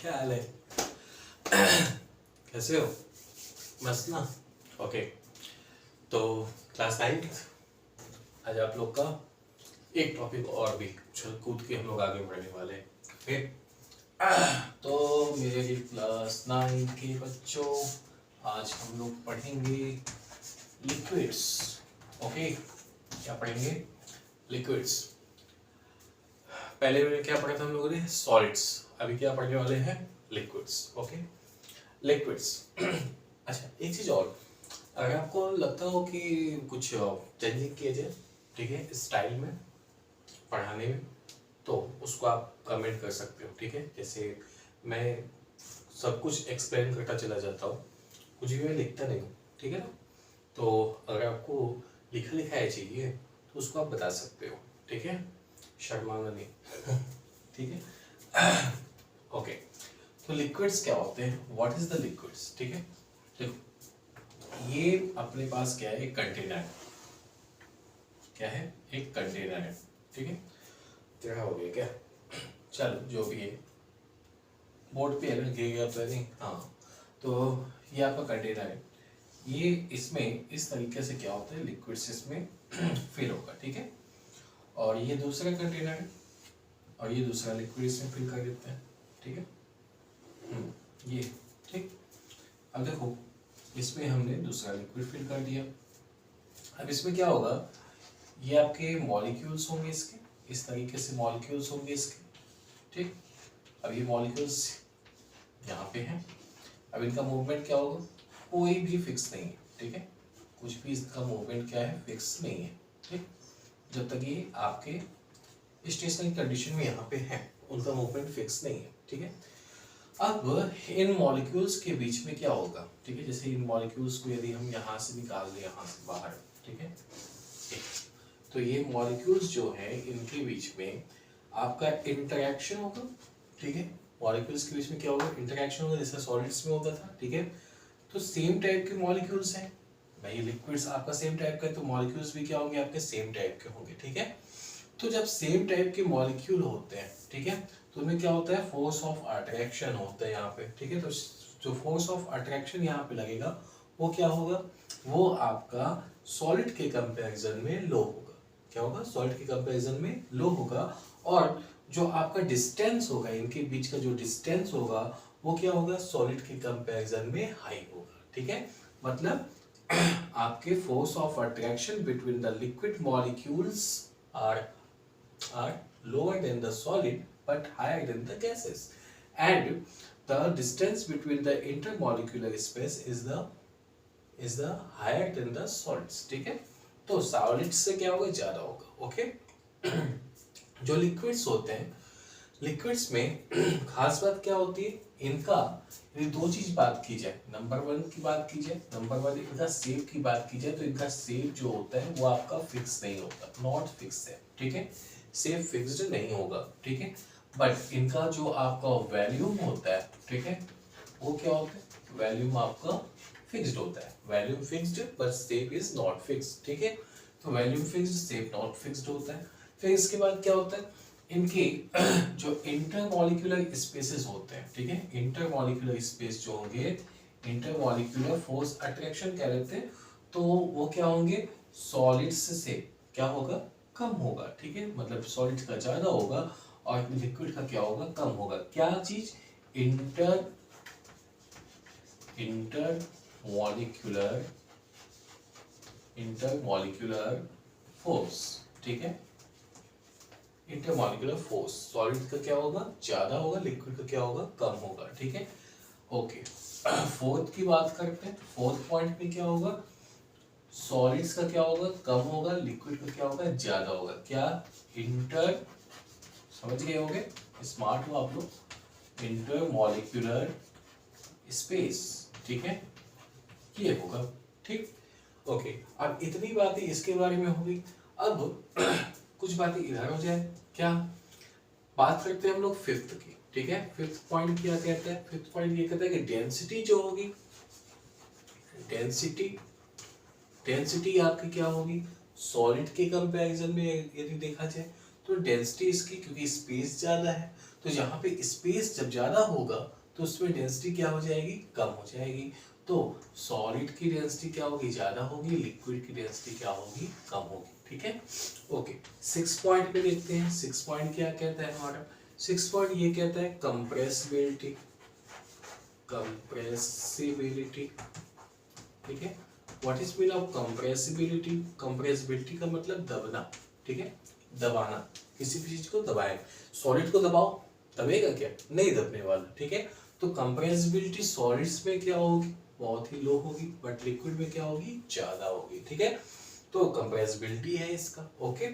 क्या हाल है? कैसे हो? मस्त ना? ओके, तो क्लास 9 आज आप लोग का एक टॉपिक और भी चल कूद के हम लोग आगे बढ़ने वाले हैं। ओके, तो मेरे क्लास 9 के बच्चों, आज हम लोग पढ़ेंगे लिक्विड्स। ओके, क्या पढ़ेंगे? लिक्विड्स। पहले में क्या पढ़ा था हम लोगों ने? सॉलिड्स। अभी क्या पढ़ने वाले हैं? लिक्विड्स। Okay, liquids. अच्छा, एक चीज और, अगर आपको लगता हो कि कुछ चेंजिंग किया जाए, ठीक है, स्टाइल में पढ़ाने में, तो उसको आप कमेंट कर सकते हो। ठीक है, जैसे मैं सब कुछ एक्सप्लेन करता चला जाता हूँ, कुछ भी मैं लिखता नहीं हूँ। ठीक है ना? तो अगर आपको लिखा लिखाया चाहिए तो उसको आप बता सकते हो। ठीक है, शर्माना नहीं। ठीक है, ओके। तो लिक्विड्स क्या होते हैं? What is the liquids? ठीक है, देखो ये अपने पास क्या है? एक कंटेनर है। क्या है? एक कंटेनर है। ठीक है, तेरा हो गया क्या? चलो जो भी है, बोर्ड पे अलग गिर तो नहीं। हाँ, तो ये आपका कंटेनर है। ये इसमें इस तरीके से क्या होता है? लिक्विड्स इसमें फिल होगा। ठीक है, और ये दूसरा कंटेनर है और ये दूसरा लिक्विड इसमें फिल कर देते हैं। ठीक है, ये ठीक। अब देखो, इसमें हमने दूसरा लिक्विड फिल कर दिया। अब इसमें क्या होगा? ये आपके मॉलिक्यूल्स होंगे इसके, इस तरीके से मॉलिक्यूल्स होंगे इसके। ठीक, अब ये मॉलिक्यूल्स यहाँ पे हैं। अब इनका मूवमेंट क्या होगा? कोई भी फिक्स नहीं है। ठीक है, कुछ भी इसका मूवमेंट क्या है? फिक्स नहीं है। ठीक, जब तक ये आपके स्टेशनरी कंडीशन में यहाँ पे है, उनका मूवमेंट फिक्स नहीं है। ठीक है, अब इन मॉलिक्यूल्स के बीच में क्या होगा? ठीक है, जैसे इन मॉलिक्यूल्स को यदि हम यहाँ से निकाल दें, यहाँ से बाहर, ठीक है, तो ये मॉलिक्यूल्स जो है इनके बीच में आपका इंटरेक्शन होगा। ठीक है, मॉलिक्यूल्स के बीच में क्या होगा? इंटरेक्शन होगा, जैसे सॉलिड्स में होता था। ठीक है, तो सेम टाइप के मॉलिक्यूल्स हैं भाई। लिक्विड्स आपका सेम टाइप का है, तो मॉलिक्यूल्स भी क्या होंगे? आपके सेम टाइप के होंगे। ठीक है, तो जब सेम टाइप के मॉलिक्यूल होते हैं, ठीक है, तो उनमें क्या होता है? फोर्स ऑफ अट्रैक्शन होता है यहाँ पे। ठीक है, तो जो फोर्स ऑफ अट्रैक्शन यहाँ पे लगेगा वो क्या होगा? वो आपका सॉलिड के कंपैरिजन में लो होगा। क्या होगा? सॉलिड के कंपैरिजन में लो होगा। और जो आपका डिस्टेंस होगा, इनके बीच का जो डिस्टेंस होगा वो क्या होगा? सॉलिड के कंपैरिजन में हाई होगा। ठीक है, मतलब आपके force of attraction between the liquid molecules are lower than the solid but higher than the gases, and the distance between the intermolecular space is the higher than the solids. ठीक है, तो solids से क्या होगा? ज्यादा होगा। Okay, जो liquids होते हैं, लिक्विड्स में खास बात क्या होती है? इनका यदि दो चीज बात की जाए, नंबर 1 की बात की जाए, नंबर 1 इनका शेप की बात की जाए, तो इनका शेप जो होता है वो आपका फिक्स नहीं होता, नॉट फिक्स है। ठीक है, शेप फिक्स्ड नहीं होगा। ठीक है, बट इनका जो आपका वॉल्यूम होता है, ठीक है, वो क्या होता है? वॉल्यूम आपका फिक्स्ड होता है। Volume fixed but shape is not fixed. ठीक है, तो volume fixed, shape not fixed होता है। फिर इसके बाद क्या होता है? इनके जो इंटरमॉलिक्यूलर स्पेसेस होते हैं, ठीक है, इंटरमॉलिक्यूलर स्पेस जो होंगे, इंटरमॉलिक्यूलर फोर्स अट्रैक्शन क्या रहते हैं, तो वो क्या होंगे? सॉलिड्स से क्या होगा? कम होगा। ठीक है, मतलब सॉलिड का ज्यादा होगा और लिक्विड का क्या होगा? कम होगा। क्या चीज? Intermolecular force. ठीक है, इंटरमॉलिक्यूलर फोर्स सॉलिड का क्या होगा? ज्यादा होगा, लिक्विड का क्या होगा? कम होगा। ठीक है, ओके। फोर्थ की बात करते हैं, फोर्थ पॉइंट में क्या होगा? सॉलिड्स का क्या होगा? कम होगा, लिक्विड का क्या होगा? ज्यादा होगा। क्या? समझ गए होंगे, स्मार्ट हो आप लोग। इंटरमॉलिक्यूलर स्पेस, ठीक है, ये होगा। ठीक, ओके। अब इतनी बातें इसके बारे में होगी। अब कुछ बातें इधर हो जाए। क्या बात करते हैं हम लोग? फिफ्थ की। ठीक है, फिफ्थ पॉइंट क्या कहता है? फिफ्थ पॉइंट ये कहता है कि डेंसिटी जो होगी, डेंसिटी आपकी क्या होगी? सॉलिड के कंपैरिजन में यदि देखा जाए तो डेंसिटी इसकी, क्योंकि स्पेस ज्यादा है, तो यहाँ पे स्पेस जब ज्यादा होगा तो उसमें डेंसिटी क्या हो जाएगी, कम हो जाएगी। तो सॉलिड की डेंसिटी क्या होगी, ज्यादा होगी, लिक्विड की डेंसिटी क्या होगी, कम होगी। ठीक है, ओके। 6 पॉइंट पे देखते हैं। 6 पॉइंट क्या कहता है हमारा, 6 पॉइंट ये कहता है कंप्रेसिबिलिटी। कंप्रेसिबिलिटी, ठीक है। What is mean of compressibility, compressibility का मतलब दबना, ठीक है, दबाना, किसी भी चीज को दबाए। सॉलिड को दबाओ, दबेगा क्या, नहीं दबने वाला, ठीक है। तो कंप्रेसिबिलिटी सॉलिड्स में क्या होगी, बहुत ही लो होगी, बट लिक्विड में क्या होगी, ज्यादा होगी। ठीक है, तो कंप्रेसिबिलिटी है इसका, ओके।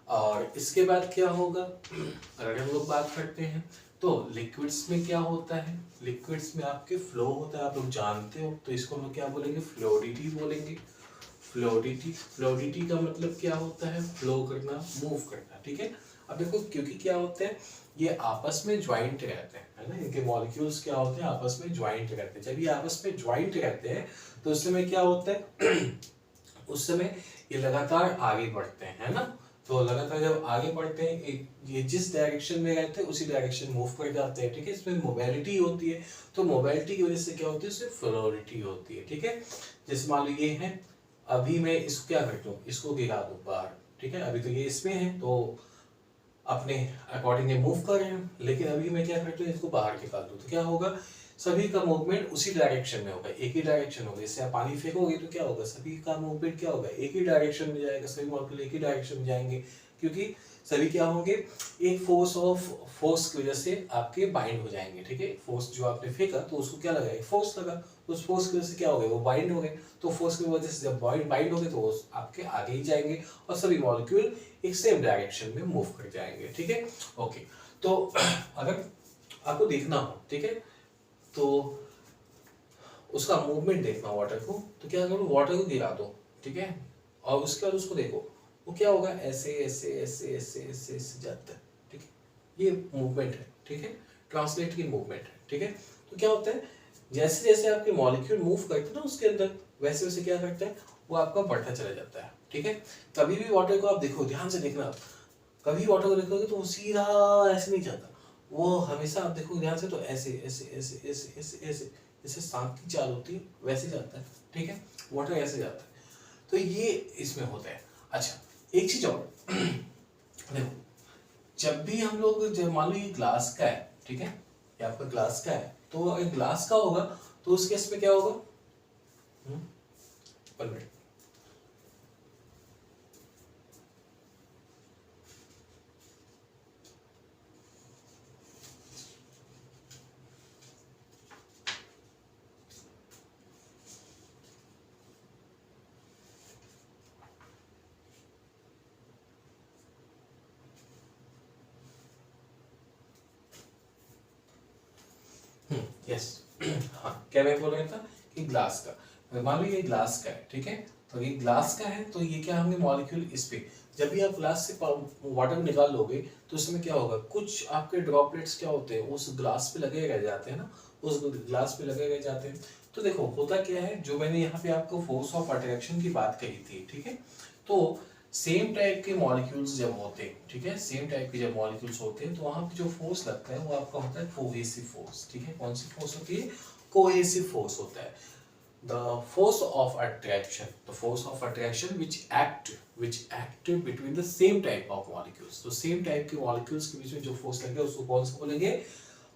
और इसके बाद क्या होगा, अगर हम लोग बात करते हैं तो लिक्विड्स में क्या होता है, लिक्विड्स में आपके फ्लो होता है, आप लोग जानते हो। तो इसको हम लोग क्या बोलेंगे, फ्लोडिटी बोलेंगे। फ्लोडिटी, फ्लोडिटी का मतलब क्या होता है, फ्लो करना, मूव करना। ठीक है, अब देखो क्योंकि क्या होता है, ये आपस में ज्वाइंट रहते हैं, है ना, इनके मॉलिक्यूल्स क्या होते हैं, आपस में ज्वाइंट रहते हैं। जब ये आपस में ज्वाइंट रहते हैं तो उस समय क्या होता है उस समय ये लगातार आगे बढ़ते हैं, है ना। तो लगातार जब आगे बढ़ते हैं, ये जिस डायरेक्शन में रहते हैं उसी डायरेक्शन मूव कर जाते हैं। ठीक है, इसमें मोबिलिटी होती है, तो मोबिलिटी की वजह से क्या होती है, उससे फ्लोरिटी होती है। ठीक है, जैसे मान लो ये है, अभी मैं इसको क्या करता हूँ, इसको गिरा दूँ बाहर। ठीक है, अभी तो ये इसमें है तो अपने अकॉर्डिंग मूव कर रहे हैं, लेकिन अभी मैं क्या करता हूँ, इसको बाहर निकाल दूँ तो क्या होगा, सभी का मूवमेंट उसी डायरेक्शन में होगा, एक ही डायरेक्शन होगा। जैसे आप पानी फेंकोगे तो क्या होगा, सभी का मूवमेंट क्या होगा, एक ही डायरेक्शन में जाएगा, सभी मॉलिक्यूल एक ही डायरेक्शन में जाएंगे, क्योंकि सभी क्या होंगे, एक फोर्स की वजह से आपके बाइंड हो जाएंगे। ठीक है, फोर्स जो आपने फेंका तो उसको क्या लगा, एक फोर्स लगा, उस फोर्स की वजह से क्या हो गया, वो बाइंड हो गए। तो फोर्स की वजह से जब बाइंड हो गए तो वो आपके आगे ही जाएंगे और सभी मॉलिक्यूल एक सेम डायरेक्शन में मूव कर जाएंगे। ठीक है, ओके। तो अगर आपको देखना हो, ठीक है, तो उसका मूवमेंट देखना वाटर को, तो क्या करो, वाटर को गिरा दो, ठीक है, और उसके बाद उसको देखो वो क्या होगा, ऐसे ऐसे ऐसे ऐसे ऐसे ऐसे जाता है। ठीक है, ये मूवमेंट है। ठीक है, ट्रांसलेट की मूवमेंट है। ठीक है, तो क्या होता है, जैसे जैसे आपके मॉलिक्यूल मूव करते हैं ना उसके अंदर, वैसे वैसे क्या करता है, वो आपका बढ़ता चला जाता है। ठीक है, कभी भी वाटर को आप देखो, ध्यान से देखना, कभी वाटर को देखोगे तो वो सीधा ऐसे नहीं जाता, वो हमेशा आप देखो ध्यान से तो ऐसे ऐसे ऐसे ऐसे ऐसे ऐसे, जैसे सांप की चाल होती है वैसे जाता है। ठीक है, वाटर ऐसे जाता है, तो ये इसमें होता है। अच्छा, एक चीज और देखो, जब भी हम लोग, जब मान लो ये ग्लास का है, ठीक है, ये आपका ग्लास का है, तो अगर ग्लास का होगा तो उस केस में क्या होगा, 1 मिनट, यस हाँ, क्या मैं बोल रहा था कि ग्लास का, मान लो ये ग्लास का है, ठीक है, तो ये ग्लास का है, तो ये क्या होंगे मॉलिक्यूल इस पे, जब भी आप ग्लास से वाटर निकाल लोगे तो उसमें क्या होगा, कुछ आपके ड्रॉपलेट्स क्या होते हैं उस ग्लास पे लगे रह जाते हैं ना, उस ग्लास पे लगे रह जाते हैं। तो देखो होता क्या है, जो मैंने यहाँ पे आपको फोर्स ऑफ अट्रैक्शन की बात कही थी, ठीक है, तो सेम टाइप के मॉलिक्यूल्स जब होते हैं, ठीक है, सेम टाइप के जब मॉलिक्यूल्स होते हैं तो वहां पे जो फोर्स लगता है वो आपका होता है कोहेसिव फोर्स। ठीक है, कौन सी फोर्स होती है, कोहेसिव फोर्स होता है। The force of attraction, the force of attraction which act between the same type of molecules, तो सेम टाइप के मॉलिक्यूल्स के बीच में जो फोर्स लगेगा उसको कौन सा बोलेंगे,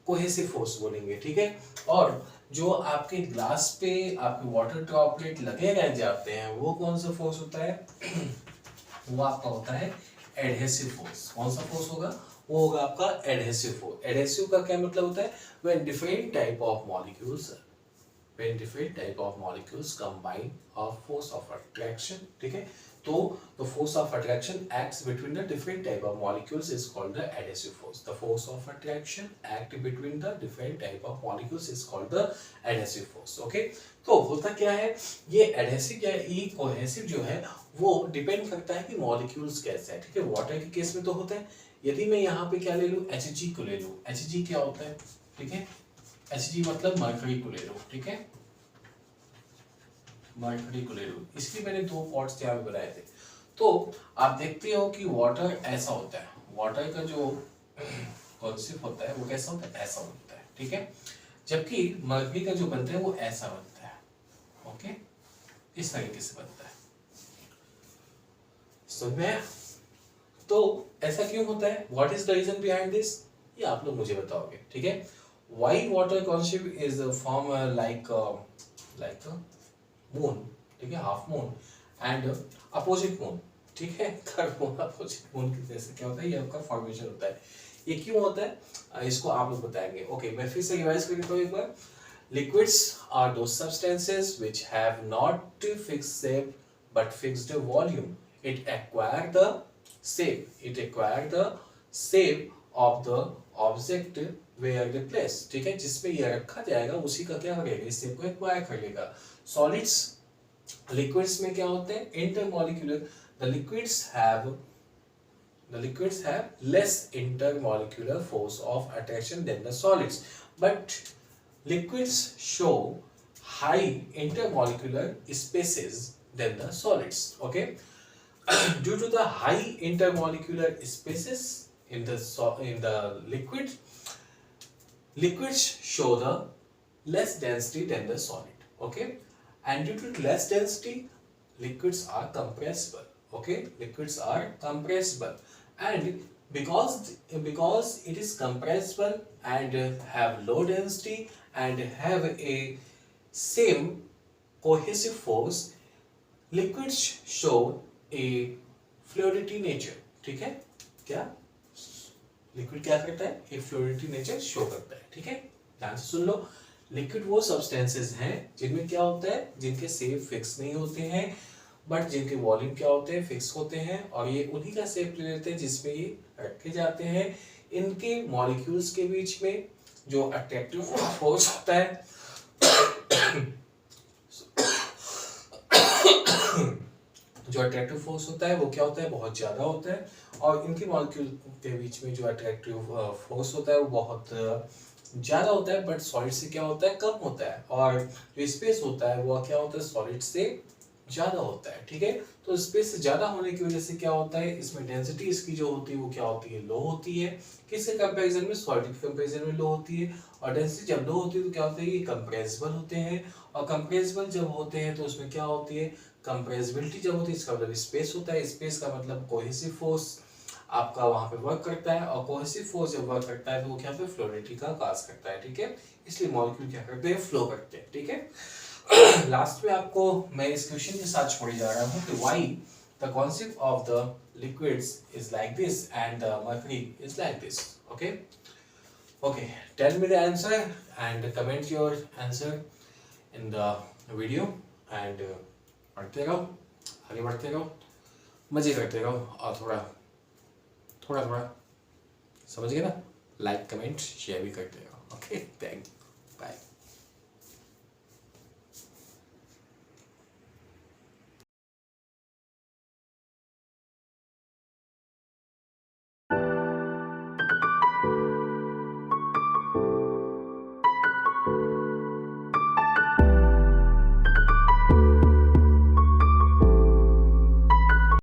कोहेसिव फोर्स बोलेंगे। ठीक है, और जो आपके ग्लास पे आपके वाटर ड्रॉपलेट लगे रह जाते हैं वो कौन सा फोर्स होता है वो आपका होता है एडहेसिव फोर्स। कौन सा फोर्स होगा, वो होगा आपका एडहेसिव फोर्स। एडहेसिव का क्या मतलब होता है, when different type of molecules combine of force of attraction, ठीक है, तो the force of attraction acts between the different type of molecules is called the adhesive force. The force of attraction act between the different type of molecules is called the adhesive force. Okay, तो होता क्या है, ये adhesive या ये cohesive जो है वो डिपेंड करता है कि मॉलिक्यूल्स कैसे है। ठीक है, वाटर के केस में तो होता है, यदि मैं यहाँ पे क्या ले लूँ, Hg को ले लूँ, Hg क्या होता है, ठीक है, Hg मतलब मरकरी को ले लो, ठीक है, मरकरी को ले लो, इसलिए मैंने 2 पॉट्स यहाँ पे बनाए थे। तो आप देखते हो कि वाटर ऐसा होता है, वाटर का जो कॉन्सेप्ट होता है वो कैसा होता है, ऐसा होता है। ठीक है, जबकि मरकरी का जो बनता है वो ऐसा बनता है, ओके, इस तरीके से बनता है। समझ में आया? तो ऐसा क्यों होता है, what is the reason behind this, ये आप लोग मुझे बताओगे, ठीक है। व्हाई वाटर कॉन्शिप इज फॉर्म लाइक मून, ठीक है, half moon and opposite moon, ठीक है, थर्ड मून अपोजिट मून की जैसे क्या होता है, ये आपका फॉर्मेशन होता है। ये क्यों होता है इसको आप लोग बताएंगे। ओके, मैं फिर से रिवाइज कर देता हूँ एक बार। Liquids are those substances which have not fixed shape but fixed volume. It acquire the shape. It acquire the shape of the object where they place. ठीक है, जिसमें ये रखा जाएगा उसी का क्या करेगा, इस shape को acquire कर लेगा। Solids, liquids में क्या होते हैं, intermolecular. The liquids have less intermolecular force of attraction than the solids, but liquids show high intermolecular spaces than the solids. Okay, due to the high intermolecular spaces in the liquids show the less density than the solid. Okay, and due to less density, liquids are compressible. Okay, liquids are compressible, and because it is compressible and have low density and have a same cohesive force, liquids show a fluidity nature. ठीक है, क्या liquid क्या करता है, एक fluidity nature show करता है। ठीक है, ध्यान से सुन लो। लिक्विड वो सब्सटेंसेस हैं जिनमें क्या होता है, जिनके शेप फिक्स नहीं होते हैं बट जिनके वॉल्यूम क्या होते हैं, फिक्स होते हैं, और ये उन्हीं का शेप ले लेते हैं जिसमें ये रखे जाते हैं। इनके मॉलिक्यूल्स के बीच में जो अट्रैक्टिव फोर्स होता है जो अट्रैक्टिव फोर्स होता है वो क्या होता है, बहुत ज़्यादा होता है, और इनके मॉलिक्यूल के बीच में जो अट्रैक्टिव फोर्स होता है वो बहुत ज़्यादा होता है, बट सॉलिड से क्या होता है, कम होता है, और जो स्पेस होता है वो क्या होता है, सॉलिड से ज़्यादा होता है। ठीक है, तो स्पेस ज़्यादा होने की वजह से क्या होता है, इसमें डेंसिटी इसकी जो होती है वो क्या होती है, लो होती है। किसके कंपैरिजन में, सॉलिड के कंपैरिजन में लो होती है, और डेंसिटी जब लो होती है तो क्या होता है, ये कंप्रेसिबल होते हैं, और कंप्रेसिबल जब होते हैं तो उसमें क्या होती है, कंप्रेसिबिलिटी जब होती है इसका मतलब स्पेस होता है, स्पेस का मतलब कोहेसिव फोर्स आपका वहां पे वर्क करता है, और कोहेसिव फोर्स जब वर्क करता है तो वो क्या होता है, फ्लोइडिटी का काज करता है। ठीक है, इसलिए मॉलिक्यूल क्या करते हैं, फ्लो करते हैं। ठीक है, लास्ट में आपको मैं इस क्वेश्चन के साथ छोड़े जा रहा हूँ कि why the concept of the liquids is like this and the mercury is like this. Okay okay, tell me the answer and comment your answer in the video, and पढ़ते रहो, आगे बढ़ते रहो, मजे करते रहो, और थोड़ा समझ गए ना, लाइक कमेंट शेयर भी करते रहो। Okay, thank you, bye.